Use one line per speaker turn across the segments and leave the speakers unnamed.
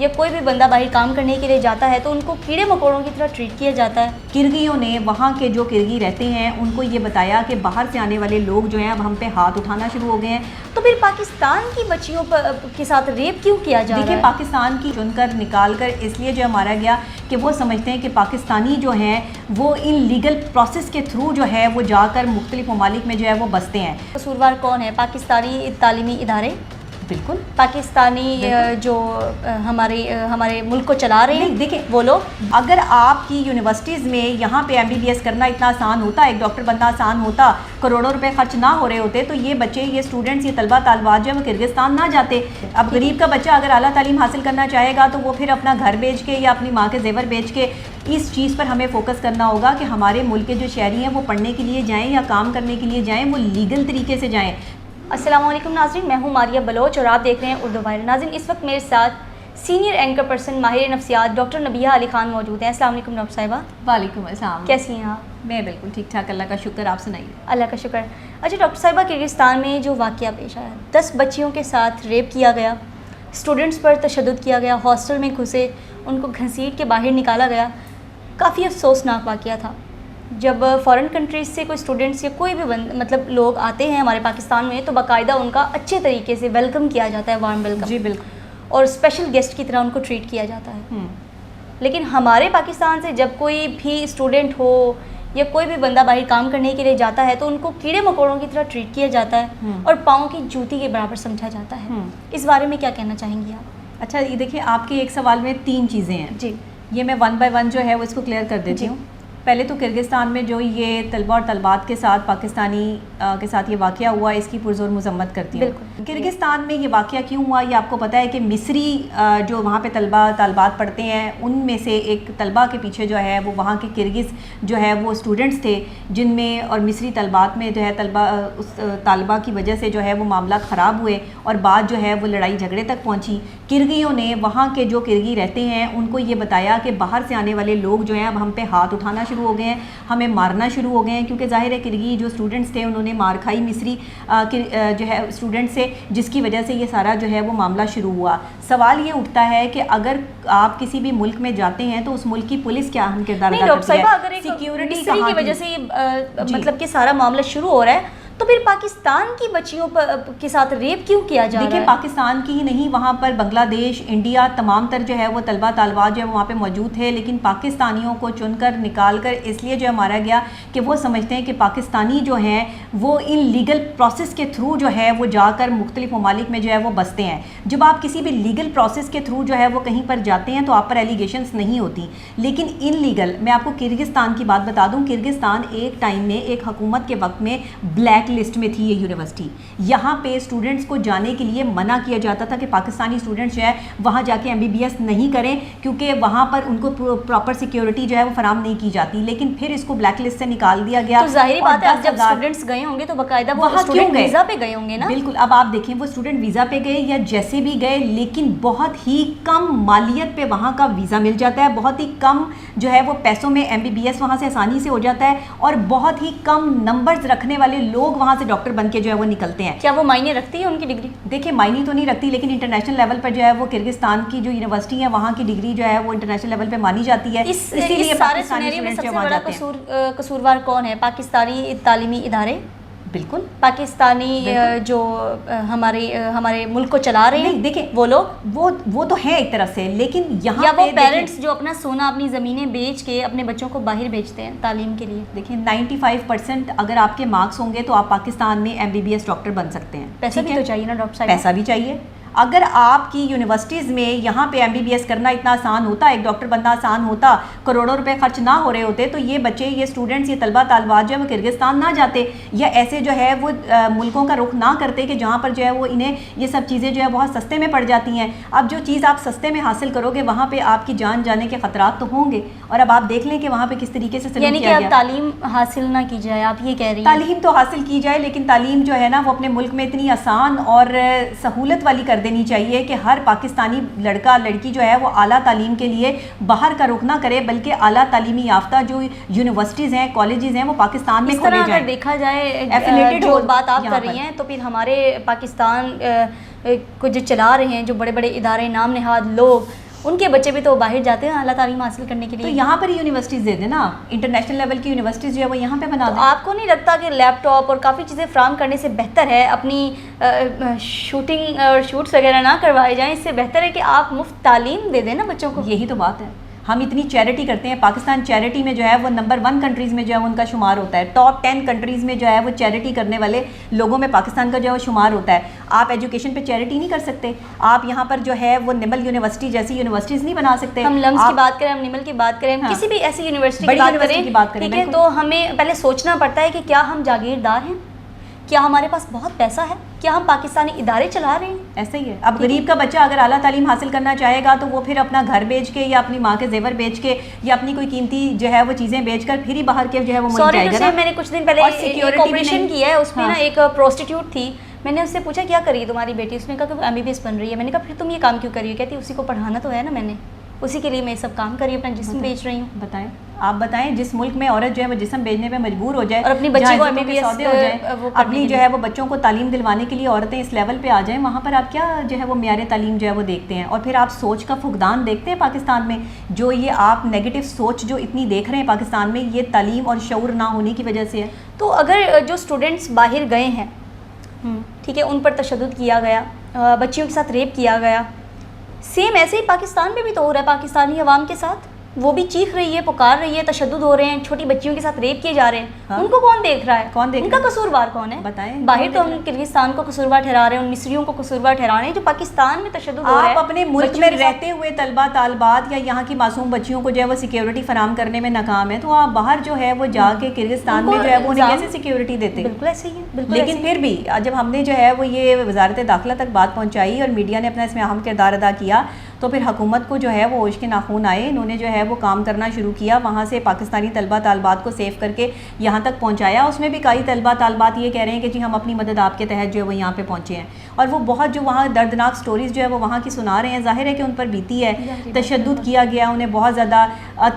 یا کوئی بھی بندہ باہر کام کرنے کے لیے جاتا ہے تو ان کو کیڑے مکوڑوں کی طرح ٹریٹ کیا جاتا ہے.
کرگیوں نے وہاں کے جو کرگی رہتے ہیں ان کو یہ بتایا کہ باہر سے آنے والے لوگ جو ہیں اب ہم پہ ہاتھ اٹھانا شروع ہو گئے ہیں.
تو پھر پاکستان کی بچیوں کے ساتھ ریپ کیوں کیا جا رہا ہے؟
دیکھیں پاکستان کی چن کر نکال کر اس لیے جو مارا گیا کہ وہ سمجھتے ہیں کہ پاکستانی جو ہیں وہ ان لیگل پروسیس کے تھرو جو ہے وہ جا کر مختلف ممالک میں جو ہے وہ بستے ہیں.
قصوروار کون ہے؟ پاکستانی تعلیمی ادارے.
بالکل
پاکستانی جو ہمارے ملک کو چلا رہے ہیں.
دیکھیں
وہ لوگ.
اگر آپ کی یونیورسٹیز میں یہاں پہ MBBS کرنا اتنا آسان ہوتا، ایک ڈاکٹر بننا آسان ہوتا، کروڑوں روپے خرچ نہ ہو رہے ہوتے تو یہ بچے، یہ اسٹوڈنٹس، یہ طلبہ طالبات جو ہے وہ کرگستان نہ جاتے. اب غریب کا بچہ اگر اعلیٰ تعلیم حاصل کرنا چاہے گا تو وہ پھر اپنا گھر بیچ کے یا اپنی ماں کے زیور بیچ کے اس چیز پر ہمیں فوکس کرنا ہوگا کہ ہمارے ملک کے جو شہری ہیں وہ پڑھنے کے لیے جائیں یا کام کرنے کے لیے جائیں، وہ لیگل طریقے سے جائیں.
السلام علیکم ناظرین، میں ہوں ماریہ بلوچ اور آپ دیکھ رہے ہیں اردو وائرل. ناظرین، اس وقت میرے ساتھ سینئر اینکر پرسن ماہر نفسیات ڈاکٹر نبیہ علی خان موجود ہیں. السلام علیکم ڈاکٹر صاحبہ.
وعلیکم السلام.
کیسی ہیں آپ؟
میں بالکل ٹھیک ٹھاک، اللہ کا شکر. آپ سنائیے.
اللہ کا شکر. اچھا ڈاکٹر صاحبہ، کرگستان میں جو واقعہ پیش آیا، 10 بچیوں کے ساتھ ریپ کیا گیا، اسٹوڈنٹس پر تشدد کیا گیا، ہاسٹل میں گھسے، ان کو گھسیٹ کے باہر نکالا گیا، کافی افسوسناک واقعہ تھا. جب فارن کنٹریز سے کوئی اسٹوڈنٹس یا کوئی بھی مطلب لوگ آتے ہیں ہمارے پاکستان میں تو باقاعدہ ان کا اچھے طریقے سے ویلکم کیا جاتا ہے، وارم ویلکم.
جی بالکل.
اور اسپیشل گیسٹ کی طرح ان کو ٹریٹ کیا جاتا ہے. لیکن ہمارے پاکستان سے جب کوئی بھی اسٹوڈنٹ ہو یا کوئی بھی بندہ باہر کام کرنے کے لیے جاتا ہے تو ان کو کیڑے مکوڑوں کی طرح ٹریٹ کیا جاتا ہے اور پاؤں کی جوتی کے برابر سمجھا جاتا ہے. اس بارے میں کیا کہنا چاہیں گی آپ؟
اچھا یہ دیکھیں، آپ کے ایک سوال میں 3 چیزیں ہیں.
جی.
یہ میں 1 بائی 1 جو ہے وہ اس کو کلیئر کر دیتی ہوں. پہلے تو کرگستان میں جو یہ طلبہ اور طلبات کے ساتھ پاکستانی کے ساتھ یہ واقعہ ہوا، اس کی پرزور مذمت کرتی ہوں.
بالکل.
کرگستان میں یہ واقعہ کیوں ہوا یہ آپ کو پتہ ہے کہ مصری جو وہاں پہ طلبہ طالبات پڑھتے ہیں ان میں سے ایک طلبہ کے پیچھے جو ہے وہ وہاں کے کرگز جو ہے وہ اسٹوڈنٹس تھے جن میں، اور مصری طلبات میں جو ہے اس طالبہ کی وجہ سے جو ہے وہ معاملات خراب ہوئے اور بات جو ہے وہ لڑائی جھگڑے تک پہنچی. کرگیوں نے وہاں کے جو کرگی رہتے ہیں ان کو یہ بتایا کہ باہر سے آنے والے لوگ جو ہیں اب ہم پہ ہاتھ اٹھانا شروع ہو گئے ہیں، ہمیں مارنا شروع ہو گئے ہیں، کیونکہ ظاہر ہے کرگی جو اسٹوڈنٹس تھے انہوں نے مار کھائی مصری جو ہے اسٹوڈنٹ سے، جس کی وجہ سے یہ سارا جو ہے وہ معاملہ شروع ہوا. سوال یہ اٹھتا ہے کہ اگر آپ کسی بھی ملک میں جاتے ہیں تو اس ملک کی پولیس کیا اہم کردار ادا کرتی ہے؟
سیکیورٹی کی وجہ سے یہ مطلب کہ سارا معاملہ شروع ہو رہا ہے تو پھر پاکستان کی بچیوں کے ساتھ ریپ کیوں کیا جا رہا ہے؟
دیکھیں پاکستان کی ہی نہیں، وہاں پر بنگلہ دیش، انڈیا، تمام تر جو ہے وہ طلبہ طالبات جو ہے وہاں پہ موجود تھے. لیکن پاکستانیوں کو چن کر نکال کر اس لیے جو ہے مارا گیا کہ وہ سمجھتے ہیں کہ پاکستانی جو ہیں وہ ان لیگل پروسیس کے تھرو جو ہے وہ جا کر مختلف ممالک میں جو ہے وہ بستے ہیں. جب آپ کسی بھی لیگل پروسیس کے تھرو جو ہے وہ کہیں پر جاتے ہیں تو آپ پر ایلیگیشنز نہیں ہوتی. لیکن ان لیگل، میں آپ کو کرگستان کی بات بتا دوں، کرگستان ایک ٹائم میں ایک حکومت کے وقت میں بلیک لسٹ میں تھی یہ یونیورسٹی. یہاں پہ اسٹوڈنٹس کو جانے کے لیے منع کیا جاتا تھا کہ پاکستانی اسٹوڈنٹس جو ہے وہاں جا کے MBBS نہیں کریں کیونکہ وہاں پر ان کو پراپر سیکیورٹی جو ہے وہ فراہم نہیں کی جاتی. لیکن پھر اس کو بلیک لسٹ سے نکال دیا گیا.
تو ظاہری بات ہے اب جب اسٹوڈنٹس گئے ہوں گے تو باقاعدہ وہ اسٹوڈنٹ ویزا پہ گئے ہوں گے نا.
بالکل. اب آپ دیکھیں وہ اسٹوڈنٹ ویزا پہ گئے یا جیسے بھی گئے، لیکن بہت ہی کم مالیت پہ وہاں کا ویزا مل جاتا ہے، بہت ہی کم جو ہے وہ پیسوں میں MBBS وہاں سے آسانی سے ہو جاتا ہے اور بہت ہی کم نمبرز رکھنے والے لوگ وہاں سے ڈاکٹر بن کے جو ہے وہ نکلتے ہیں.
کیا وہ معنی رکھتی ہے ان کی ڈگری؟
دیکھیں معنی تو نہیں رکھتی، لیکن انٹرنیشنل لیول پر جو ہے وہ کرگستان کی جو یونیورسٹی ہے وہاں کی ڈگری جو ہے وہ انٹرنیشنل لیول پہ مانی جاتی ہے.
اسی لیے سارے سینیریو میں سب سے بڑا قصوروار کون ہے؟ پاکستانی تعلیمی ادارے.
بالکل.
پاکستانی جو ہمارے ملک کو چلا رہے ہیں.
دیکھیں
وہ لوگ
وہ تو ہیں ایک طرف سے، لیکن یہاں
یا وہ پیرنٹس جو اپنا سونا، اپنی زمینیں بیچ کے اپنے بچوں کو باہر بھیجتے ہیں تعلیم کے لیے.
دیکھیں 95% اگر آپ کے مارکس ہوں گے تو آپ پاکستان میں MBBS ڈاکٹر بن سکتے ہیں.
پیسہ بھی تو چاہیے نا ڈاکٹر صاحب.
پیسہ بھی چاہیے. اگر آپ کی یونیورسٹیز میں یہاں پہ MBBS کرنا اتنا آسان ہوتا، ایک ڈاکٹر بننا آسان ہوتا، کروڑوں روپے خرچ نہ ہو رہے ہوتے تو یہ بچے، یہ اسٹوڈنٹس، یہ طلبہ طالبات جو ہے وہ کرگستان نہ جاتے یا ایسے جو ہے وہ ملکوں کا رخ نہ کرتے کہ جہاں پر جو ہے وہ انہیں یہ سب چیزیں جو ہے بہت سستے میں پڑ جاتی ہیں. اب جو چیز آپ سستے میں حاصل کرو گے وہاں پہ آپ کی جان جانے کے خطرات تو ہوں گے. اور اب آپ دیکھ لیں کہ وہاں پہ کس طریقے سے
یعنی کہ اب تعلیم حاصل نہ کی جائے، آپ یہ کہہ رہی ہیں؟
تعلیم تو حاصل کی جائے، لیکن تعلیم جو ہے نا وہ اپنے ملک میں اتنی آسان اور سہولت والی کر دینی چاہیے کہ ہر پاکستانی لڑکا لڑکی جو ہے وہ اعلیٰ تعلیم کے لیے باہر کا رخ نہ کرے، بلکہ اعلیٰ تعلیمی یافتہ جو یونیورسٹیز ہیں، کالجز ہیں، وہ پاکستان میں کھولے جائیں.
اگر دیکھا جائے جو بات آپ کر رہی ہیں تو پھر ہمارے پاکستان کو جو چلا رہے ہیں، جو بڑے بڑے ادارے، نام نہاد لوگ، ان کے بچے بھی تو باہر جاتے ہیں اعلیٰ تعلیم حاصل کرنے کے
تو
لیے.
یہاں پر یونیورسٹیز دے دیں نا, انٹرنیشنل لیول کی یونیورسٹیز جو ہے وہ یہاں پہ بنا
تو
دیں.
آپ کو نہیں لگتا کہ لیپ ٹاپ اور کافی چیزیں فراہم کرنے سے بہتر ہے اپنی شوٹنگ اور شوٹس وغیرہ نہ کروائے جائیں؟ اس سے بہتر ہے کہ آپ مفت تعلیم دے دیں نا بچوں کو.
یہی تو بات ہے, ہم اتنی چیریٹی کرتے ہیں. پاکستان چیریٹی میں جو ہے وہ نمبر 1 کنٹریز میں جو ہے ان کا شمار ہوتا ہے. ٹاپ 10 کنٹریز میں جو ہے وہ چیریٹی کرنے والے لوگوں میں پاکستان کا جو ہے وہ شمار ہوتا ہے. آپ ایجوکیشن پہ چیریٹی نہیں کر سکتے, آپ یہاں پر جو ہے وہ نمل یونیورسٹی جیسی یونیورسٹیز نہیں بنا سکتے.
ہم لمس کی بات کریں, ہم نمل کی بات کریں, ہم کسی بھی ایسی یونیورسٹی
بڑی
کی
یونیورسٹی کی بات کریں,
ٹھیک ہے, تو ہمیں پہلے سوچنا پڑتا ہے کہ کیا ہم جاگیردار ہیں, کیا ہمارے پاس بہت پیسہ ہے, کیا ہم پاکستانی ادارے چلا رہے ہیں.
ایسا ہی ہے. اب غریب کا بچہ اگر اعلیٰ تعلیم حاصل کرنا چاہے گا تو وہ پھر اپنا گھر بیچ کے یا اپنی ماں کے زیور بیچ کے یا اپنی کوئی قیمتی جو ہے وہ چیزیں بیچ کر پھر ہی باہر کے جو ہے وہ ملک جائے گا.
میں نے کچھ دن پہلے ایک آپریشن کیا ہے, اس میں نا ایک پروسٹیٹیوٹ تھی, میں نے اس سے پوچھا کیا کری تمہاری بیٹی, اس نے کہا کہ MBBS بن رہی ہے. میں نے کہا پھر تم یہ کام کیوں کر رہی ہو؟ کہتی اسی کو پڑھانا تو ہے نا, میں نے اسی کے لیے میں سب کام کر رہی ہوں, اپنا جسم بیچ رہی ہوں.
بتائیں, آپ بتائیں, جس ملک میں عورت جو ہے وہ جسم بیچنے پہ مجبور ہو جائے
اور اپنی بچی کو
MBBS ہو جائیں, اپنی جو ہے وہ بچوں کو تعلیم دلوانے کے لیے عورتیں اس لیول پہ آ جائیں, وہاں پر آپ کیا جو ہے وہ معیار تعلیم جو ہے وہ دیکھتے ہیں؟ اور پھر آپ سوچ کا فقدان دیکھتے ہیں پاکستان میں. جو یہ آپ نیگیٹو سوچ جو اتنی دیکھ رہے ہیں پاکستان میں, یہ تعلیم اور شعور نہ ہونے کی وجہ سے ہے.
تو اگر جو اسٹوڈنٹس باہر گئے ہیں, ٹھیک ہے, ان پر تشدد کیا گیا, بچیوں کے ساتھ ریپ کیا گیا, سیم ایسے ہی پاکستان میں بھی تو ہو رہا ہے پاکستانی عوام کے ساتھ. وہ بھی چیخ رہی ہے, پکار رہی ہے, تشدد ہو رہے ہیں, چھوٹی بچیوں کے ساتھ ریپ کیے جا رہے ہیں. ان کو کون دیکھ رہا ہے؟ ان کا قصوروار کون ہے؟
بتائیں.
باہر تو ہم کرغزستان کو قصوروار ٹھہرا رہے ہیں, ان مصریوں کو قصوروار ٹھہرا رہے ہیں جو پاکستان میں تشدد ہو رہا ہے.
آپ اپنے ملک میں رہتے ہوئے طلبہ طالبات یا یہاں کی معصوم بچیوں کو جو ہے وہ سیکیورٹی فراہم کرنے میں ناکام ہے, تو آپ باہر جو ہے وہ جا کے کرغزستان میں جو ہے وہ انہیں کیسے سیکیورٹی دیتے؟
بالکل ایسے ہی ہے.
لیکن پھر بھی جب ہم نے جو ہے وہ یہ وزارت داخلہ تک بات پہنچائی اور میڈیا نے اپنا اس میں اہم کردار ادا کیا, تو پھر حکومت کو جو ہے وہ ہوش کے ناخون آئے, انہوں نے جو ہے وہ کام کرنا شروع کیا, وہاں سے پاکستانی طلبہ طالبات کو سیو کر کے یہاں تک پہنچایا. اس میں بھی کئی طلبہ طالبات یہ کہہ رہے ہیں کہ جی ہم اپنی مدد آپ کے تحت جو ہے وہ یہاں پہ پہنچے ہیں, اور وہ بہت جو وہاں دردناک سٹوریز جو ہے وہ وہاں کی سنا رہے ہیں. ظاہر ہے کہ ان پر بیتی ہے, تشدد کیا گیا انہیں بہت زیادہ.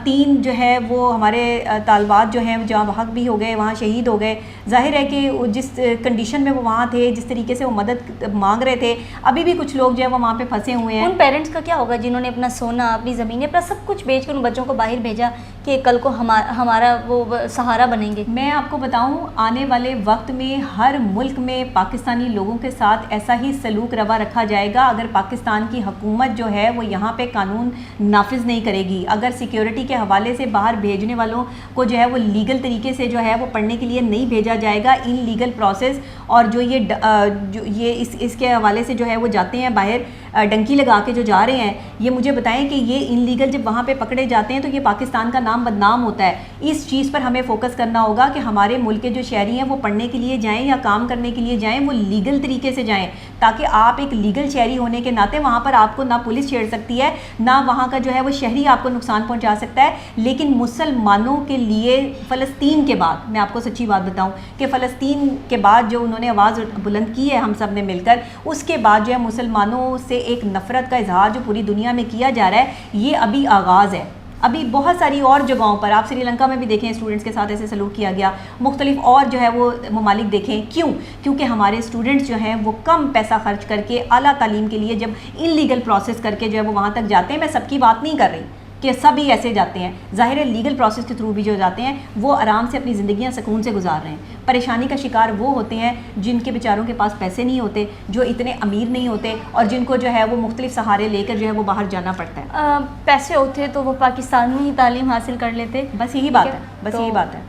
3 جو ہے وہ ہمارے طالبات جو ہیں جہاں بحق بھی ہو گئے, وہاں شہید ہو گئے. ظاہر ہے کہ جس کنڈیشن میں وہ وہاں تھے, جس طریقے سے وہ مدد مانگ رہے تھے, ابھی بھی کچھ لوگ جو ہے وہ وہاں پہ پھنسے ہوئے ہیں.
ان پیرنٹس کا کیا ہوگا جنہوں نے اپنا سونا, اپنی زمینیں, اپنا سب کچھ بیچ کر ان بچوں کو باہر بھیجا کہ کل کو ہمارا وہ سہارا بنیں گے؟
میں آپ کو بتاؤں, آنے والے وقت میں ہر ملک میں پاکستانی لوگوں کے ساتھ ایسا ہی سلوک روا رکھا جائے گا اگر پاکستان کی حکومت جو ہے وہ یہاں پہ قانون نافذ نہیں کرے گی. اگر سیکیورٹی کے حوالے سے باہر بھیجنے والوں کو جو ہے وہ لیگل طریقے سے جو ہے وہ پڑھنے کے لیے نہیں بھیجا جائے گا, ان لیگل پروسیس, اور جو یہ اس کے حوالے سے جو ہے وہ جاتے ہیں باہر ڈنکی لگا کے جو جا رہے ہیں, یہ مجھے بتائیں کہ یہ ان لیگل جب وہاں پہ پکڑے جاتے ہیں تو یہ پاکستان کا نام بدنام ہوتا ہے. اس چیز پر ہمیں فوکس کرنا ہوگا کہ ہمارے ملک کے جو شہری ہیں وہ پڑھنے کے لیے جائیں یا کام کرنے کے لیے جائیں, وہ لیگل طریقے سے جائیں, تاکہ آپ ایک لیگل شہری ہونے کے ناطے وہاں پر آپ کو نہ پولیس چھیڑ سکتی ہے, نہ وہاں کا جو ہے وہ شہری آپ کو نقصان پہنچا سکتا ہے. لیکن مسلمانوں کے لیے فلسطین کے بعد, میں آپ کو سچی بات بتاؤں کہ فلسطین کے بعد جو انہوں نے آواز بلند کی ہے ہم سب نے مل کر, اس کے بعد جو ہے مسلمانوں سے ایک نفرت کا اظہار جو پوری دنیا میں کیا جا رہا ہے, یہ ابھی آغاز ہے. ابھی بہت ساری اور جگہوں پر, آپ سری لنکا میں بھی دیکھیں اسٹوڈنٹس کے ساتھ ایسے سلوک کیا گیا, مختلف اور جو ہے وہ ممالک دیکھیں. کیونکہ ہمارے اسٹوڈنٹس جو ہیں وہ کم پیسہ خرچ کر کے اعلیٰ تعلیم کے لیے جب ان لیگل پروسیس کر کے جو ہے وہ وہاں تک جاتے ہیں. میں سب کی بات نہیں کر رہی کہ سب ہی ایسے جاتے ہیں, ظاہر ہے لیگل پروسیس کے تھرو بھی جو جاتے ہیں وہ آرام سے اپنی زندگیاں سکون سے گزار رہے ہیں. پریشانی کا شکار وہ ہوتے ہیں جن کے بیچاروں کے پاس پیسے نہیں ہوتے, جو اتنے امیر نہیں ہوتے, اور جن کو جو ہے وہ مختلف سہارے لے کر جو ہے وہ باہر جانا پڑتا ہے.
پیسے ہوتے تو وہ پاکستان میں ہی تعلیم حاصل کر لیتے.
بس یہی بات ہے, بس یہی بات ہے.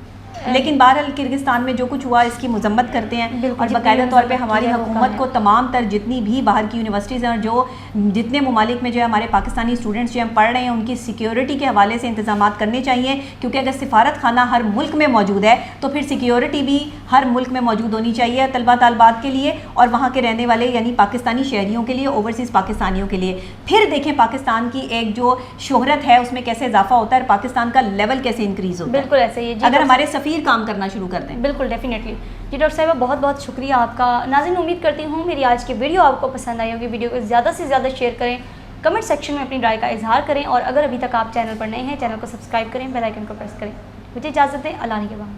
لیکن بہرحال کرغزستان میں جو کچھ ہوا اس کی مذمت کرتے ہیں, اور باقاعدہ طور پہ ہماری حکومت کو تمام تر جتنی بھی باہر کی یونیورسٹیز ہیں اور جو جتنے ممالک میں جو ہے ہمارے پاکستانی اسٹوڈنٹس جو ہیں پڑھ رہے ہیں, ان کی سیکیورٹی کے حوالے سے انتظامات کرنے چاہیے. کیونکہ اگر سفارت خانہ ہر ملک میں موجود ہے تو پھر سیکیورٹی بھی ہر ملک میں موجود ہونی چاہیے طلبہ طالبات کے لیے, اور وہاں کے رہنے والے یعنی پاکستانی شہریوں کے لیے, اوورسیز پاکستانیوں کے لیے. پھر دیکھیں پاکستان کی ایک جو شہرت ہے اس میں کیسے اضافہ ہوتا ہے, اور پاکستان کا لیول کیسے انکریز ہوتا ہے.
بالکل ایسے ہی
اگر ہمارے سفیر کام کرنا شروع کرتے ہیں.
بالکل ڈیفینیٹلی. جی ڈاکٹر صاحبہ بہت بہت شکریہ آپ کا. ناظرین امید کرتی ہوں میری آج کی ویڈیو آپ کو پسند آئی ہوگی. ویڈیو کو زیادہ سے زیادہ شیئر کریں, کمنٹ سیکشن میں اپنی رائے کا اظہار کریں, اور اگر ابھی تک آپ چینل پر نئے ہیں چینل کو سبسکرائب کریں, بیل آئیکن کو پریس کریں. مجھے اجازت دیں, اللہ نگہبان.